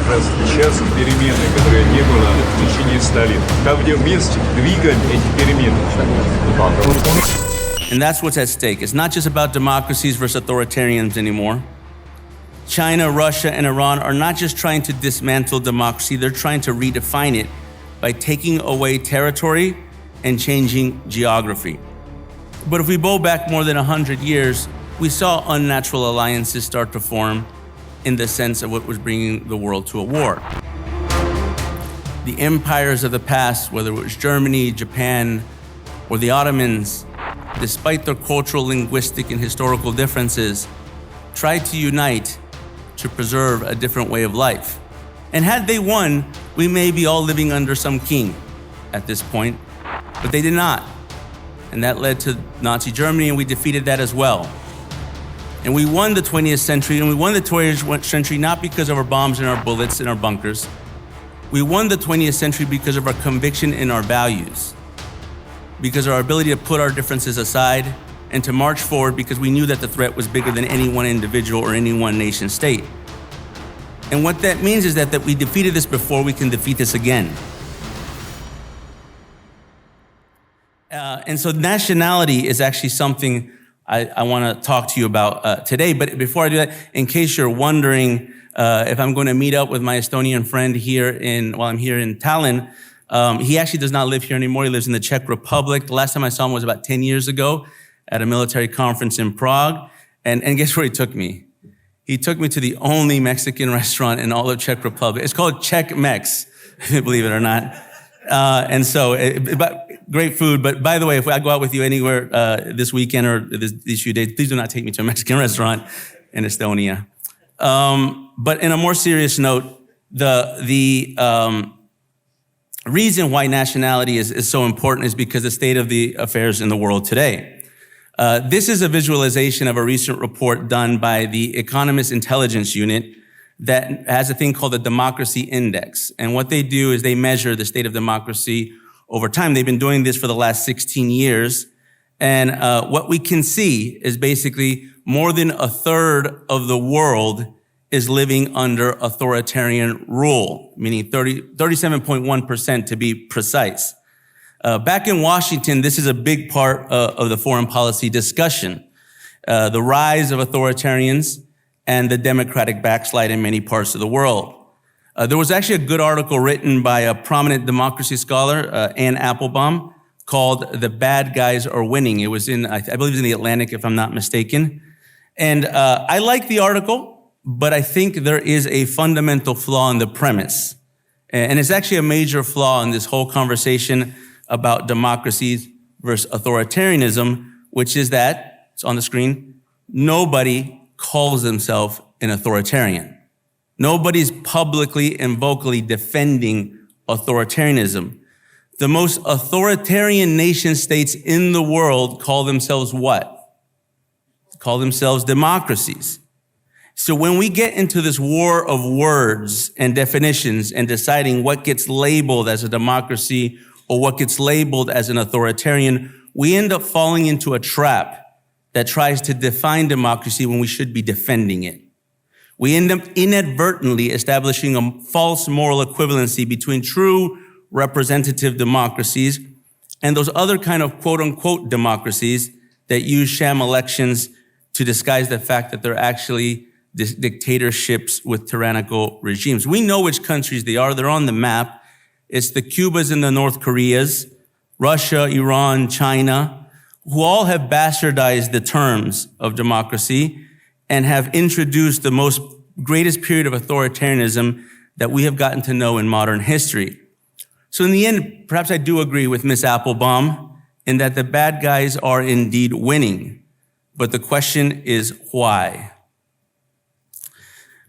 как раз сейчас перемены, которые не было в течение 100 лет. Там, где вместе двигаем эти перемены. And that's what's at stake. It's not just about democracies versus authoritarians anymore. China, Russia, and Iran are not just trying to dismantle democracy, they're trying to redefine it by taking away territory and changing geography. But if we go back more than 100 years, we saw unnatural alliances start to form in the sense of what was bringing the world to a war. The empires of the past, whether it was Germany, Japan, or the Ottomans, despite their cultural, linguistic, and historical differences, tried to unite to preserve a different way of life. And had they won, we may be all living under some king at this point, but they did not. And that led to Nazi Germany, and we defeated that as well. And we won the 20th century, and we won the 20th century not because of our bombs and our bullets and our bunkers. We won the 20th century because of our conviction in our values, because of our ability to put our differences aside and to march forward because we knew that the threat was bigger than any one individual or any one nation state. And what that means is that we defeated this before, we can defeat this again. And so nationality is actually something I want to talk to you about today. But before I do that, in case you're wondering if I'm going to meet up with my Estonian friend while I'm here in Tallinn, he actually does not live here anymore. He lives in the Czech Republic. The last time I saw him was about 10 years ago at a military conference in Prague. And guess where he took me? He took me to the only Mexican restaurant in all of Czech Republic. It's called Czech Mex, believe it or not. And so, great food. But by the way, if I go out with you anywhere this weekend or these few days, please do not take me to a Mexican restaurant in Estonia. But in a more serious note, the reason why nationality is so important is because the state of the affairs in the world today. This is a visualization of a recent report done by the Economist Intelligence Unit that has a thing called the Democracy Index. And what they do is they measure the state of democracy over time. They've been doing this for the last 16 years. And what we can see is basically more than a third of the world is living under authoritarian rule, meaning 37.1% to be precise. Back in Washington, this is a big part of the foreign policy discussion. The rise of authoritarians and the democratic backslide in many parts of the world. There was actually a good article written by a prominent democracy scholar, Ann Applebaum, called "The Bad Guys Are Winning." It was I believe it was in the Atlantic, if I'm not mistaken. And I like the article, but I think there is a fundamental flaw in the premise. And it's actually a major flaw in this whole conversation about democracies versus authoritarianism, which is that, it's on the screen, nobody calls themselves an authoritarian. Nobody's publicly and vocally defending authoritarianism. The most authoritarian nation states in the world call themselves what? Call themselves democracies. So when we get into this war of words and definitions and deciding what gets labeled as a democracy or what gets labeled as an authoritarian, we end up falling into a trap that tries to define democracy when we should be defending it. We end up inadvertently establishing a false moral equivalency between true representative democracies and those other kind of quote-unquote democracies that use sham elections to disguise the fact that they're actually dictatorships with tyrannical regimes. We know which countries they are. They're on the map. It's the Cubas and the North Koreas, Russia, Iran, China, who all have bastardized the terms of democracy and have introduced the greatest period of authoritarianism that we have gotten to know in modern history. So in the end, perhaps I do agree with Ms. Applebaum in that the bad guys are indeed winning. But the question is why?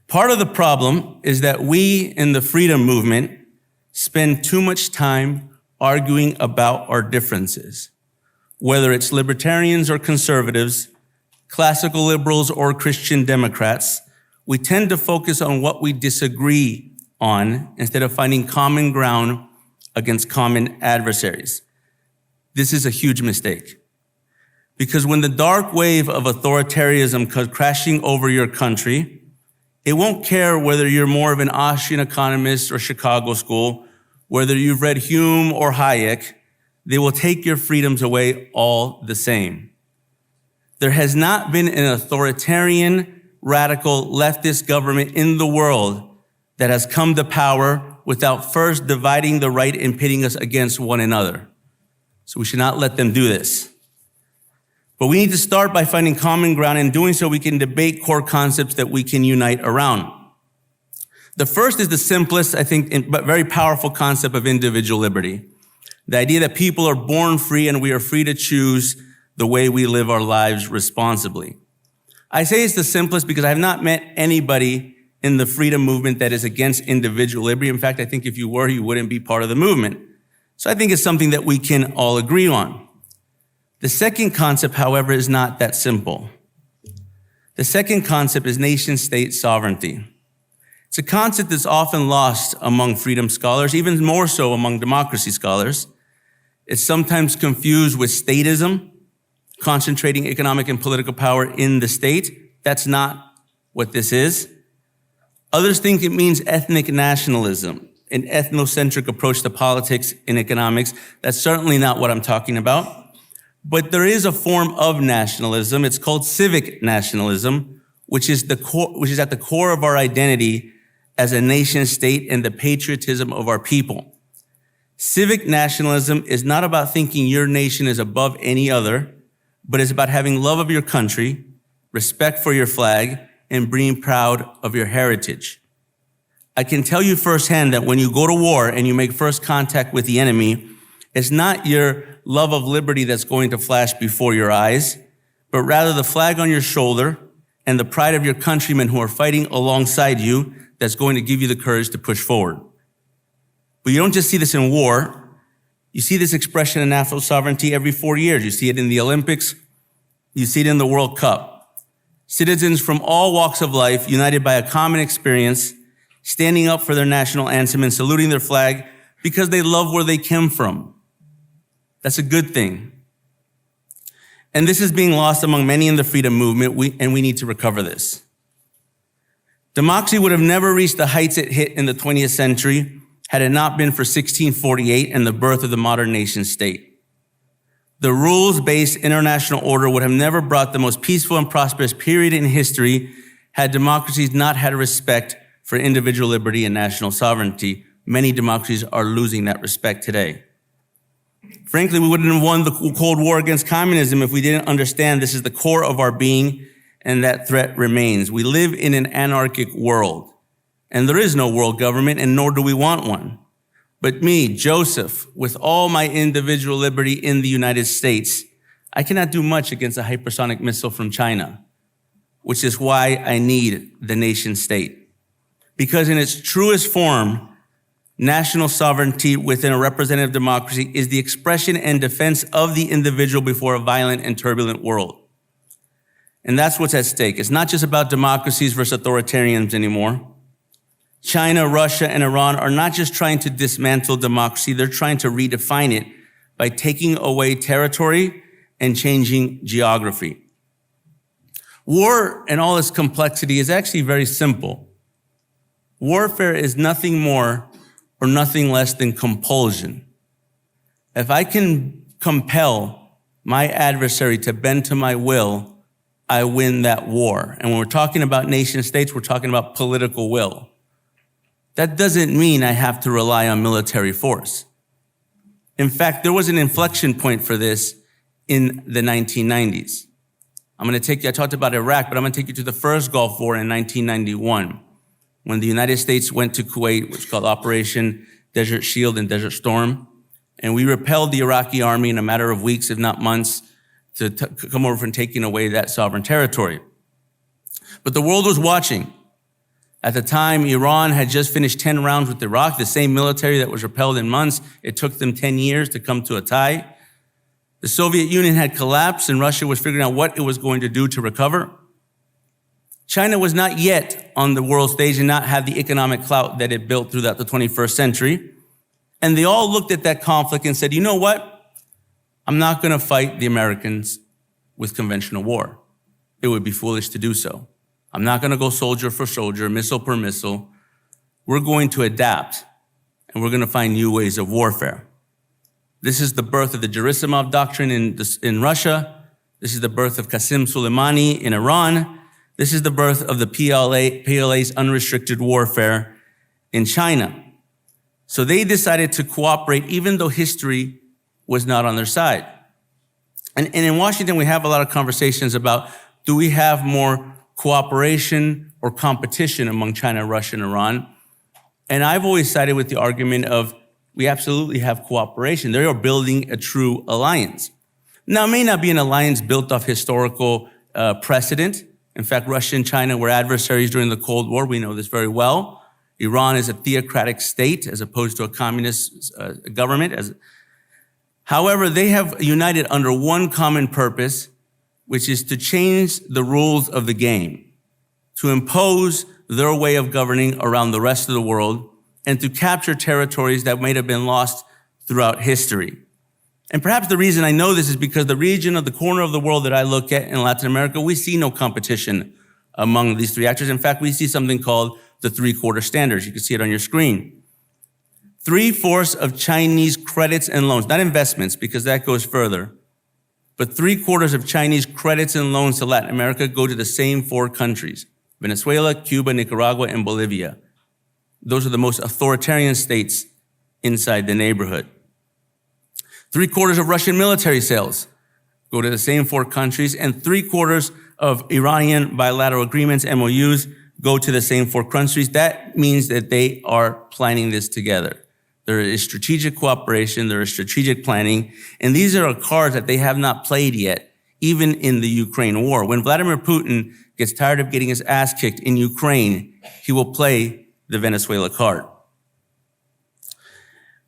Part of the problem is that we in the freedom movement spend too much time arguing about our differences. Whether it's libertarians or conservatives, classical liberals or Christian Democrats, we tend to focus on what we disagree on instead of finding common ground against common adversaries. This is a huge mistake. Because when the dark wave of authoritarianism comes crashing over your country, It won't care whether you're more of an Austrian economist or Chicago school, whether you've read Hume or Hayek. They will take your freedoms away all the same. There has not been an authoritarian, radical, leftist government in the world that has come to power without first dividing the right and pitting us against one another. So we should not let them do this. But we need to start by finding common ground, and doing so we can debate core concepts that we can unite around. The first is the simplest, I think, but very powerful concept of individual liberty. The idea that people are born free and we are free to choose the way we live our lives responsibly. I say it's the simplest because I have not met anybody in the freedom movement that is against individual liberty. In fact, I think if you were, you wouldn't be part of the movement. So I think it's something that we can all agree on. The second concept, however, is not that simple. The second concept is nation-state sovereignty. It's a concept that's often lost among freedom scholars, even more so among democracy scholars. It's sometimes confused with statism, concentrating economic and political power in the state. That's not what this is. Others think it means ethnic nationalism, an ethnocentric approach to politics and economics. That's certainly not what I'm talking about. But there is a form of nationalism. It's called civic nationalism, which is at the core of our identity as a nation state and the patriotism of our people. Civic nationalism is not about thinking your nation is above any other, but it's about having love of your country, respect for your flag, and being proud of your heritage. I can tell you firsthand that when you go to war and you make first contact with the enemy, it's not your love of liberty that's going to flash before your eyes, but rather the flag on your shoulder and the pride of your countrymen who are fighting alongside you that's going to give you the courage to push forward. But you don't just see this in war. You see this expression of national sovereignty every 4 years. You see it in the Olympics. You see it in the World Cup. Citizens from all walks of life, united by a common experience, standing up for their national anthem and saluting their flag because they love where they came from. That's a good thing. And this is being lost among many in the freedom movement, and we need to recover this. Democracy would have never reached the heights it hit in the 20th century had it not been for 1648 and the birth of the modern nation state. The rules-based international order would have never brought the most peaceful and prosperous period in history had democracies not had respect for individual liberty and national sovereignty. Many democracies are losing that respect today. Frankly, we wouldn't have won the Cold War against communism if we didn't understand this is the core of our being and that threat remains. We live in an anarchic world, and there is no world government, and nor do we want one. But me, Joseph, with all my individual liberty in the United States, I cannot do much against a hypersonic missile from China, which is why I need the nation state. Because in its truest form, national sovereignty within a representative democracy is the expression and defense of the individual before a violent and turbulent world. And that's what's at stake. It's not just about democracies versus authoritarians anymore. China, Russia, and Iran are not just trying to dismantle democracy, they're trying to redefine it by taking away territory and changing geography. War and all its complexity is actually very simple. Warfare is nothing more or nothing less than compulsion. If I can compel my adversary to bend to my will, I win that war. And when we're talking about nation states, we're talking about political will. That doesn't mean I have to rely on military force. In fact, there was an inflection point for this in the 1990s. I talked about Iraq, but I'm gonna take you to the first Gulf War in 1991. When the United States went to Kuwait, which was called Operation Desert Shield and Desert Storm, and we repelled the Iraqi army in a matter of weeks, if not months, to come over and taking away that sovereign territory. But the world was watching. At the time, Iran had just finished 10 rounds with Iraq, the same military that was repelled in months. It took them 10 years to come to a tie. The Soviet Union had collapsed, and Russia was figuring out what it was going to do to recover. China was not yet on the world stage and not have the economic clout that it built throughout the 21st century. And they all looked at that conflict and said, you know what? I'm not going to fight the Americans with conventional war. It would be foolish to do so. I'm not going to go soldier for soldier, missile per missile. We're going to adapt, and we're going to find new ways of warfare. This is the birth of the Gerasimov doctrine in Russia. This is the birth of Qasem Soleimani in Iran. This is the birth of the PLA's unrestricted warfare in China. So they decided to cooperate even though history was not on their side. And in Washington, we have a lot of conversations about, do we have more cooperation or competition among China, Russia, and Iran? And I've always sided with the argument of, we absolutely have cooperation. They are building a true alliance. Now, it may not be an alliance built off historical precedent. In fact, Russia and China were adversaries during the Cold War. We know this very well. Iran is a theocratic state as opposed to a communist government. However, they have united under one common purpose, which is to change the rules of the game, to impose their way of governing around the rest of the world, and to capture territories that might have been lost throughout history. And perhaps the reason I know this is because the region of the corner of the world that I look at in Latin America, we see no competition among these three actors. In fact, we see something called the three-quarter standards. You can see it on your screen. 3/4 of Chinese credits and loans, not investments, because that goes further, but 3/4 of Chinese credits and loans to Latin America go to the same four countries: Venezuela, Cuba, Nicaragua, and Bolivia. Those are the most authoritarian states inside the neighborhood. 3/4 of Russian military sales go to the same four countries, and 3/4 of Iranian bilateral agreements, MOUs, go to the same four countries. That means that they are planning this together. There is strategic cooperation, there is strategic planning, and these are cards that they have not played yet, even in the Ukraine war. When Vladimir Putin gets tired of getting his ass kicked in Ukraine, he will play the Venezuela card.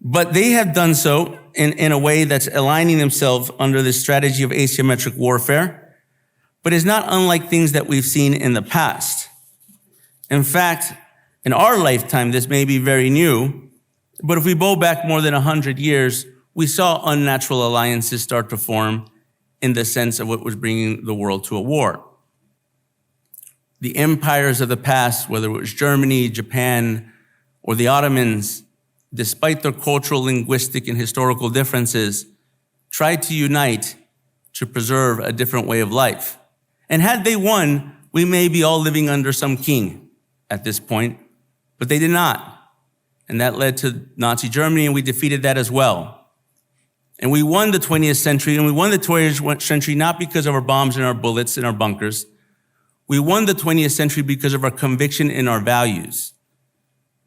But they have done so in a way that's aligning themselves under this strategy of asymmetric warfare, but is not unlike things that we've seen in the past. In fact, in our lifetime, this may be very new, but if we go back more than 100 years, we saw unnatural alliances start to form in the sense of what was bringing the world to a war. The empires of the past, whether it was Germany, Japan, or the Ottomans, despite their cultural, linguistic, and historical differences, tried to unite to preserve a different way of life. And had they won, we may be all living under some king at this point, but they did not. And that led to Nazi Germany, and we defeated that as well. And we won the 20th century, and we won the 20th century not because of our bombs and our bullets and our bunkers. We won the 20th century because of our conviction in our values,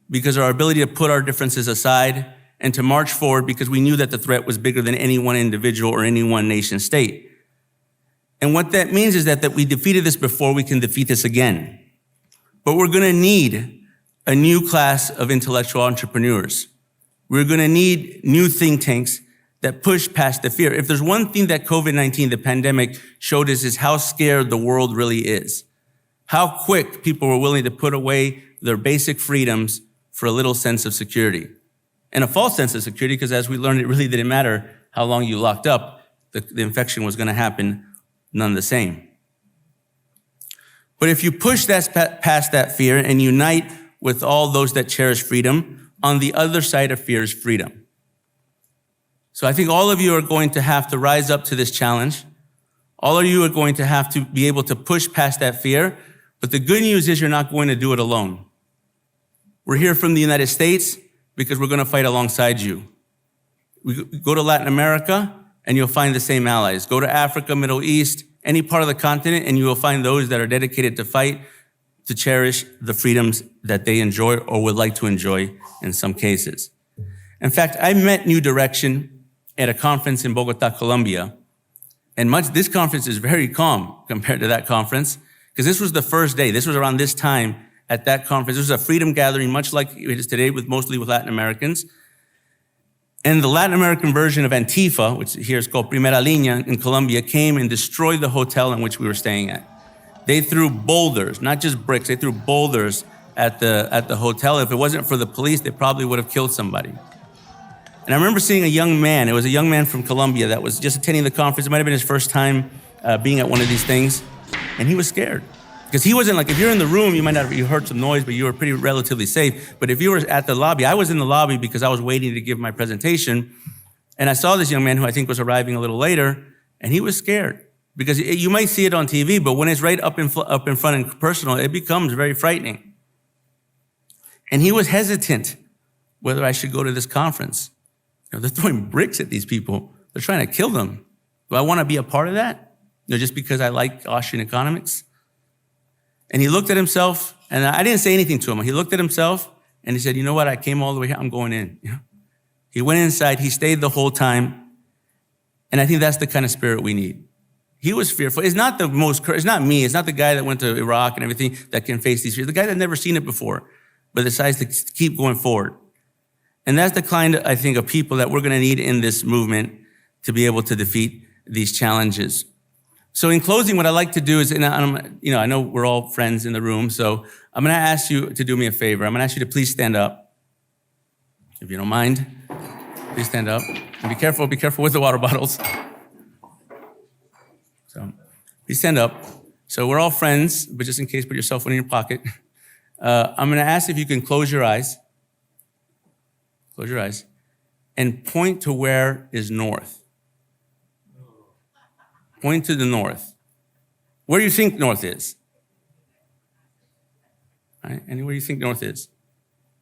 because of our ability to put our differences aside and to march forward because we knew that the threat was bigger than any one individual or any one nation state. And what that means is that we defeated this before, we can defeat this again. But we're going to need a new class of intellectual entrepreneurs. We're going to need new think tanks that push past the fear. If there's one thing that COVID-19, the pandemic, showed us is how scared the world really is. How quick people were willing to put away their basic freedoms for a little sense of security. And a false sense of security, because as we learned, it really didn't matter how long you locked up. The infection was going to happen none the same. But if you push that past that fear and unite with all those that cherish freedom, on the other side of fear is freedom. So I think all of you are going to have to rise up to this challenge. All of you are going to have to be able to push past that fear. But the good news is you're not going to do it alone. We're here from the United States because we're going to fight alongside you. We go to Latin America and you'll find the same allies. Go to Africa, Middle East, any part of the continent, and you will find those that are dedicated to fight, to cherish the freedoms that they enjoy or would like to enjoy in some cases. In fact, I met New Direction at a conference in Bogota, Colombia. And this conference is very calm compared to that conference, because this was the first day. This was around this time at that conference. This was a freedom gathering, much like it is today, mostly with Latin Americans. And the Latin American version of Antifa, which here is called Primera Línea in Colombia, came and destroyed the hotel in which we were staying at. They threw boulders, not just bricks, they threw boulders at the hotel. If it wasn't for the police, they probably would have killed somebody. And I remember seeing a young man, it was a young man from Colombia that was just attending the conference. It might have been his first time being at one of these things. And he was scared. Because he wasn't like, if you're in the room, you might not, you heard some noise, but you were pretty relatively safe. But if you were at the lobby, I was in the lobby because I was waiting to give my presentation. And I saw this young man who I think was arriving a little later, and he was scared. Because you might see it on TV, but when it's right up in front and personal, it becomes very frightening. And he was hesitant whether I should go to this conference. You know, they're throwing bricks at these people. They're trying to kill them. Do I want to be a part of that? You know, just because I like Austrian economics? And he looked at himself, and I didn't say anything to him. He looked at himself, and he said, you know what? I came all the way here. I'm going in. You know? He went inside. He stayed the whole time. And I think that's the kind of spirit we need. He was fearful. It's not it's not me. It's not the guy that went to Iraq and everything that can face these fears. The guy that never seen it before, but decides to keep going forward. And that's the kind, I think, of people that we're going to need in this movement to be able to defeat these challenges. So in closing, what I'd like to do is, and I know we're all friends in the room, so I'm going to ask you to do me a favor. I'm going to ask you to please stand up. If you don't mind, please stand up. And be careful with the water bottles. So please stand up. So we're all friends, but just in case, put your cell phone in your pocket. I'm going to ask if you can close your eyes. Close your eyes. And point to where is north. Point to the north. Where do you think north is? All right? Anywhere you think north is.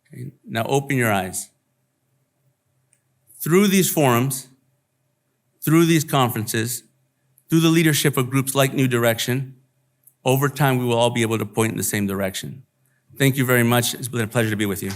Okay. Now open your eyes. Through these forums, through these conferences, through the leadership of groups like New Direction, over time we will all be able to point in the same direction. Thank you very much. It's been a pleasure to be with you.